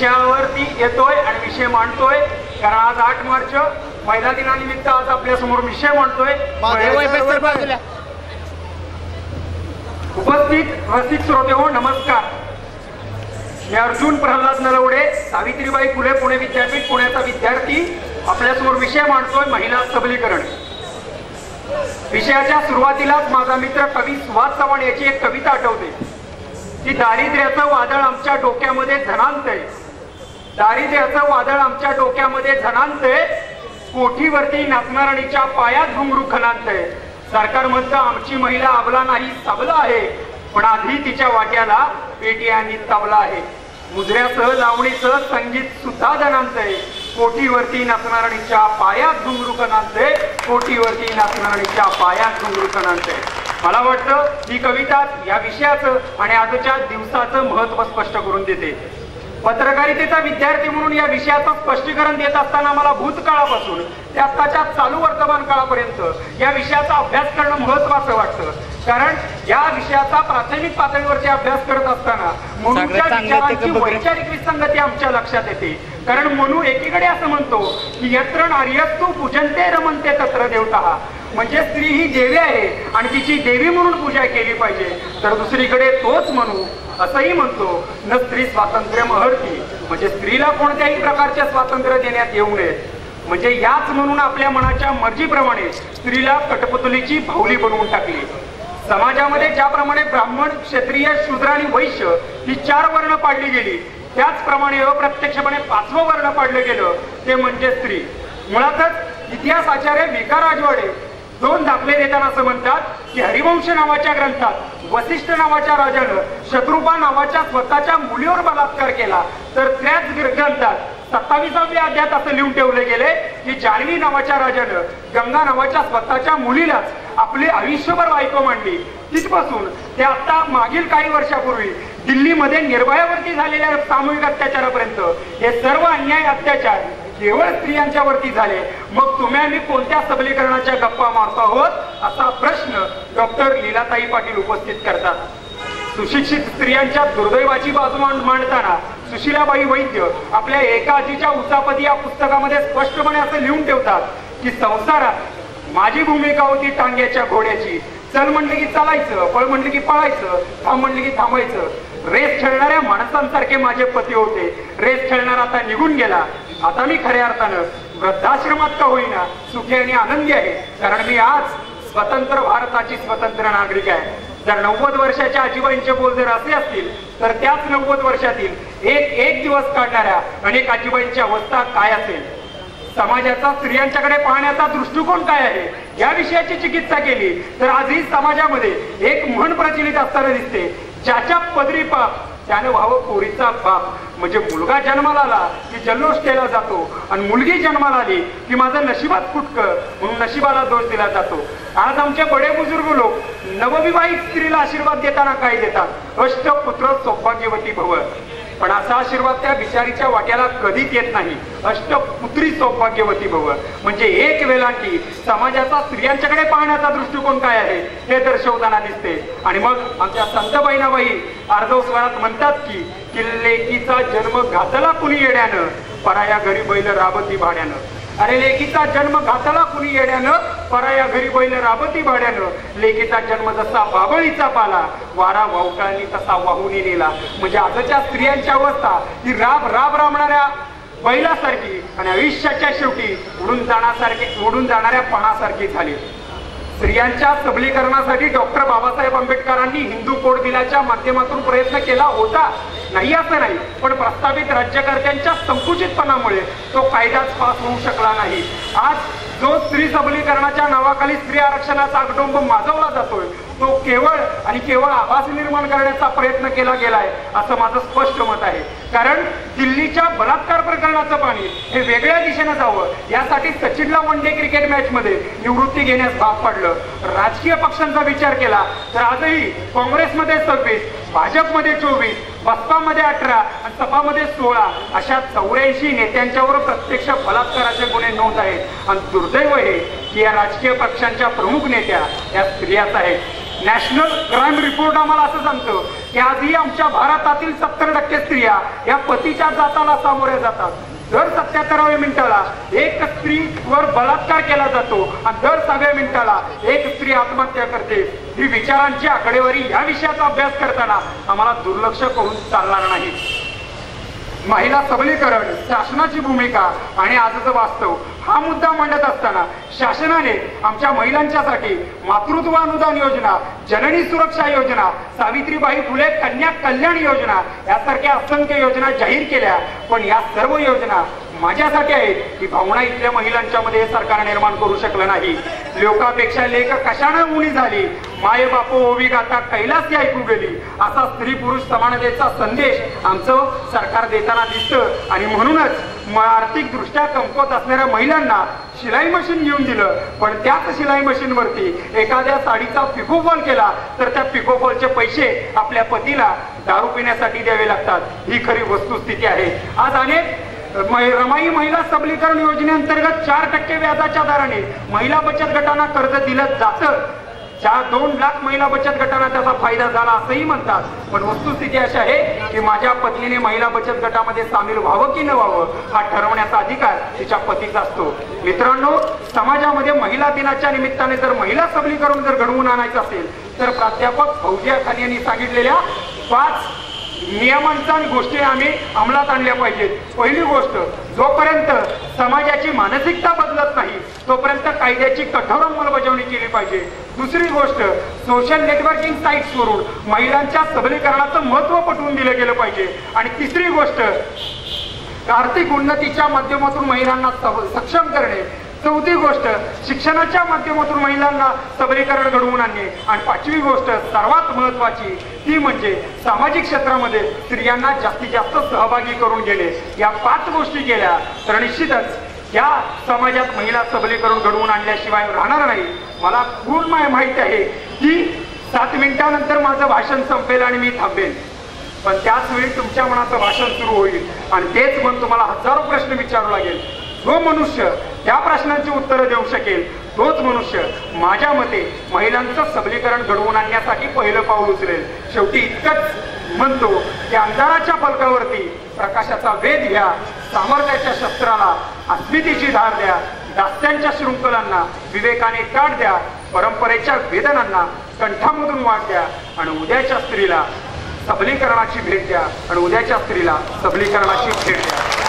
विषयावरती येतोय आणि विषय मांडतोय, कारण आज 8 मार्च महिला दिनानिमित्त आज आपल्या समोर विषय मांडतोय। उपस्थित रसिक श्रोते हो, नमस्कार। मी अर्जुन प्रल्हाद नलवडे, सावित्रीबाई फुले पुणे विद्यापीठ पुण्याचा विद्यार्थी, आपल्यासमोर विषय मांडतोय महिला सबलीकरण। विषयाच्या सुरुवातीलाच माझा मित्र कवी सुभाष चव्हाण याची एक कविता आठवते की दारिद्र्याचं वादळ आमच्या डोक्यामध्ये झणांतय, दारिद्र्याचं वादळ आमच्या डोक्यामध्ये झणांतय, कोठीवरती नाचणारणीच्या पायात घुंगरू खणांतय। सरकार म्हणतं आमची महिला अबला नाही सबला आहे, पण आधी तिच्या वाट्याला पेटी आणि तबला आहे। मुजऱ्यासह लावणीसह संगीत सुद्धा जणांतय, कोठीवरती नाचणारणीच्या पायात घुंगरू खणांतय, कोठीवरती नाचणारणीच्या पायात घुंगरू खणांतय। मला वाटतं ही कविता या विषयाचं आणि आजच्या दिवसाचं महत्त्व स्पष्ट करून देते। पत्रकारितेचा विद्यार्थी म्हणून या विषयाचं स्पष्टीकरण देत असताना मला भूतकाळापासून ते आताच्या चालू वर्तमान काळापर्यंत या विषयाचा अभ्यास करणं महत्त्वाचं वाटतं, कारण या विषयाचा प्राथमिक पातळीवरचे अभ्यास करत असताना मनुच्या विचारांची वैचारिक विसंगती आमच्या लक्षात येते। कारण मनु एकीकडे असं म्हणतो की यत्र नार्यस्तु पूजन्ते रमन्ते तत्र देवता, म्हणजे स्त्री ही देवी आहे आणि तिची देवी म्हणून पूजा केली पाहिजे, तर दुसरीकडे तोच मनु असंही म्हणतो न स्त्री स्वातंत्र्य महर्ती, म्हणजे स्त्रीला कोणत्याही प्रकारचे स्वातंत्र्य देण्यात येऊ नये। म्हणजे याच म्हणून आपल्या मनाच्या मर्जीप्रमाणे स्त्रीला कठपुतलीची भावली बनवून टाकली। समाजामध्ये ज्याप्रमाणे ब्राह्मण, क्षत्रिय, शूद्र आणि वैश्य ही 4 वर्ण पाडली गेली, त्याचप्रमाणे अप्रत्यक्षपणे 5वं वर्ण पाडलं गेलं, ते म्हणजे स्त्री। मुळातच इतिहास आचार्य विका राजवाडे 2 दाखले देताना असं म्हणतात की हरिवंश नावाच्या ग्रंथात वसिष्ठ नावाच्या राजानं शत्रुपा नावाच्या स्वतःच्या मुलीवर बलात्कार केला, तर त्याच ग्रंथात 27व्या अध्यायात असं लिहून ठेवले गेले की जान्हवी नावाच्या राजानं गंगा नावाच्या स्वतःच्या मुलीलाच आपली आयुष्यभर बायको मांडली। तिथपासून ते आता मागील काही वर्षापूर्वी दिल्लीमध्ये निर्भयावरती झालेल्या सामूहिक अत्याचारापर्यंत हे सर्व अन्याय अत्याचार केवळ स्त्रियांच्यावरती झाले। मग तुम्ही आम्ही कोणत्या सबलीकरणाच्या गप्पा मारतो आहोत असा प्रश्न डॉक्टर लीलाताई पाटील उपस्थित करतात। सुशिक्षित स्त्रियांच्या दुर्दैवाची बाजू मांडताना सुशीलाबाई वैद्य आपल्या एका आजीच्या उचापती या पुस्तकामध्ये स्पष्टपणे असं लिहून ठेवतात की संसारात माझी भूमिका होती टांग्याच्या घोड्याची, चल म्हणलं की चालायचं, पळ म्हणलं की पळायचं, थांब म्हणलं की थांबायचं। रेस खेळणाऱ्या माणसांसारखे माझे पती होते, रेस खेळणारा आता निघून गेला, आता मी खऱ्या अर्थानं वृद्धाश्रमात का होईना सुखी आणि आनंदी आहे, कारण मी आज स्वतंत्र भारताची स्वतंत्र नागरिक आहे। जर 90 वर्षाच्या आजीबाईंचे बोल जर असे असतील तर त्याच 90 वर्षातील एक दिवस काढणाऱ्या अनेक आजीबाईंची अवस्था काय असेल? समाजाचा स्त्रियांच्याकडे पाहण्याचा दृष्टिकोन काय आहे या विषयाची चिकित्सा केली तर आजही समाजामध्ये एक म्हण प्रचलित असताना दिसते, ज्याच्या पदरी पाप त्याने व्हावं पोरीचा बाप। म्हणजे मुलगा जन्माला आला की जल्लोष केला जातो आणि मुलगी जन्माला आली की माझं नशिबात फुटकं म्हणून नशिबाला दोष दिला जातो। आज आमचे बडे बुजुर्ग लोक नवविवाहित स्त्रीला आशीर्वाद देताना काय देतात? अष्टपुत्र सौभाग्यवती भव। पण असा आशीर्वाद त्या बिचारीच्या वाट्याला कधीच येत नाही। अष्टपुत्री सौभाग्यवती भव म्हणजे एक वेलांटी समाजाचा स्त्रियांच्याकडे पाहण्याचा दृष्टिकोन काय आहे हे दर्शवताना दिसते। आणि मग आमच्या संत बहिणाबाई अर्धव स्वरात म्हणतात की लेकीचा जन्म घातला कुणी येड्यानं, पराया घरी बैल राबती भाड्यानं। अरे लेकीचा जन्म घातला कुणी येड्यानं, पराया घरी बैल राबती भाड्यानं। लेकीचा जन्म जसा बाबळीचा पाला, वारा वावटाळणी तसा वाहून नेला। म्हणजे आजच्या स्त्रियांची अवस्था ही राबणाऱ्या बैलासारखी आणि आयुष्याच्या शेवटी उडून जाणाऱ्या पानासारखी झाली। स्त्रियांच्या सबलीकरणासाठी डॉक्टर बाबासाहेब आंबेडकरांनी हिंदू कोड बिलाच्या माध्यमातून प्रयत्न केला होता, नाही असं नाही, पण प्रस्तावित राज्यकर्त्यांच्या संकुचितपणामुळे तो कायदाच पास होऊ शकला नाही। आज जो स्त्री सबलीकरणाच्या नावाखाली स्त्री आरक्षणाचा अगडोंब माजवला जातोय तो केवळ आणि केवळ आभास निर्माण करण्याचा प्रयत्न केला गेलाय असं माझं स्पष्ट मत आहे। कारण दिल्लीच्या बलात्कार प्रकरणाचं पाणी हे वेगळ्या दिशेने जावं यासाठी सचिनला वन डे क्रिकेट मॅच मध्ये निवृत्ती घेण्यास भाग पडलं। राजकीय पक्षांचा विचार केला तर आजही काँग्रेसमध्ये 26, भाजपमध्ये 24, बसपामध्ये 18 आणि सपामध्ये 16 अशा 84 नेत्यांच्यावर प्रत्यक्ष बलात्काराचे गुन्हे नोंद आहेत। आणि दुर्दैव हे की या राजकीय पक्षांच्या प्रमुख नेत्या या स्त्रियाच आहेत। नॅशनल क्राईम रिपोर्ट आम्हाला असं सांगतो की आजही आमच्या भारतातील 70% स्त्रिया या पतीच्या जाचाला सामोऱ्या जातात. दर 77व्या मिनिटाला एक स्त्रीवर बलात्कार केला जातो आणि दर 6व्या मिनिटाला एक स्त्री आत्महत्या करते. ही विचारांची आकडेवारी या विषयाचा अभ्यास करताना आम्हाला दुर्लक्ष करून चालणार नाही. महिला सबलीकरण, शासनाची भूमिका आणि आजचं वास्तव हा मुद्दा मांडत असताना शासनाने आमच्या महिलांच्यासाठी मातृत्व अनुदान योजना, जननी सुरक्षा योजना, सावित्रीबाई फुले कन्या कल्याण योजना यासारख्या असंख्य योजना जाहीर केल्या. पण या सर्व योजना माझ्यासाठी आहेत की भावना इथल्या महिलांच्या मध्ये हे सरकार निर्माण करू शकलं नाही. लोकापेक्षा लेख कशानं उणी झाली, माये बापो ओवी गाता कैलास ऐकू गेली असा स्त्री पुरुष समानतेचा संदेश आमचं सरकार देताना दिसतं. आणि म्हणूनच आर्थिक दृष्ट्या कमकुवत असणाऱ्या महिलांना शिलाई मशीन घेऊन दिलं, पण त्याच शिलाई मशीन वरती एखाद्या साडीचा पिकोफॉल केला तर त्या पिकोफॉलचे पैसे आपल्या पतीला दारू पिण्यासाठी द्यावे लागतात. ही खरी वस्तुस्थिती आहे. आज अनेक रमाई महिला सबलीकरण योजनेअंतर्गत 4% व्याजाच्या दराने महिला बचत गटांना कर्ज दिलं जातं. 2 लाख महिला बचत गटांना त्याचा फायदा झाला असंही म्हणतात. पण वस्तुस्थिती अशी आहे की माझ्या पत्नीने महिला बचत गटामध्ये सामील व्हावं की न व्हावं हा ठरवण्याचा अधिकार तिच्या पतीचा असतो. मित्रांनो, समाजामध्ये महिला दिनाच्या निमित्ताने जर महिला सबलीकरण जर घडवून आणायचं असेल तर प्राध्यापक फौजिया खान यांनी सांगितलेल्या 5 नियमांचा आणि गोष्टी आम्ही अंमलात आणल्या पाहिजेत. पहिली गोष्ट, जोपर्यंत समाजाची मानसिकता बदलत नाही तोपर्यंत कायद्याची कठोर अंमलबजावणी केली पाहिजे. दुसरी गोष्ट, सोशल नेटवर्किंग साईट्सवरून महिलांच्या सबलीकरणाचं महत्त्व पटवून दिलं गेलं पाहिजे. आणि तिसरी गोष्ट, आर्थिक उन्नतीच्या माध्यमातून महिलांना सक्षम करणे. चौथी गोष्ट, शिक्षणाच्या माध्यमातून महिलांना सबलीकरण घडवून आणणे. आणि 5वी गोष्ट सर्वात महत्त्वाची ती म्हणजे सामाजिक क्षेत्रामध्ये स्त्रियांना जास्तीत जास्त सहभागी करून घेणे. या 5 गोष्टी केल्या तर निश्चितच या समाजात महिला सबलीकरण घडवून आणल्याशिवाय राहणार नाही. मला पूर्ण माहिती आहे की 7 मिनिटानंतर माझं भाषण संपेल आणि मी थांबेल, पण त्याच वेळी तुमच्या मनाचं भाषण सुरू होईल आणि तेच मन तुम्हाला हजारो प्रश्न विचारू लागेल. जो मनुष्य त्या प्रश्नांची उत्तरं देऊ शकेल तोच मनुष्य माझ्या मते महिलांचं सबलीकरण घडवून आणण्यासाठी पहिलं पाऊल उचलेल. शेवटी इतकंच म्हणतो की अंधाराच्या फलकावरती प्रकाशाचा वेध घ्या, सामर्थ्याच्या शस्त्राला अस्मितेची धार द्या, दास्यांच्या शृंखलांना विवेकाने काढ द्या, परंपरेच्या वेदनांना कंठामधून वाट द्या आणि उद्याच्या स्त्रीला सबलीकरणाची भेट द्या आणि उद्याच्या स्त्रीला सबलीकरणाची भेट द्या.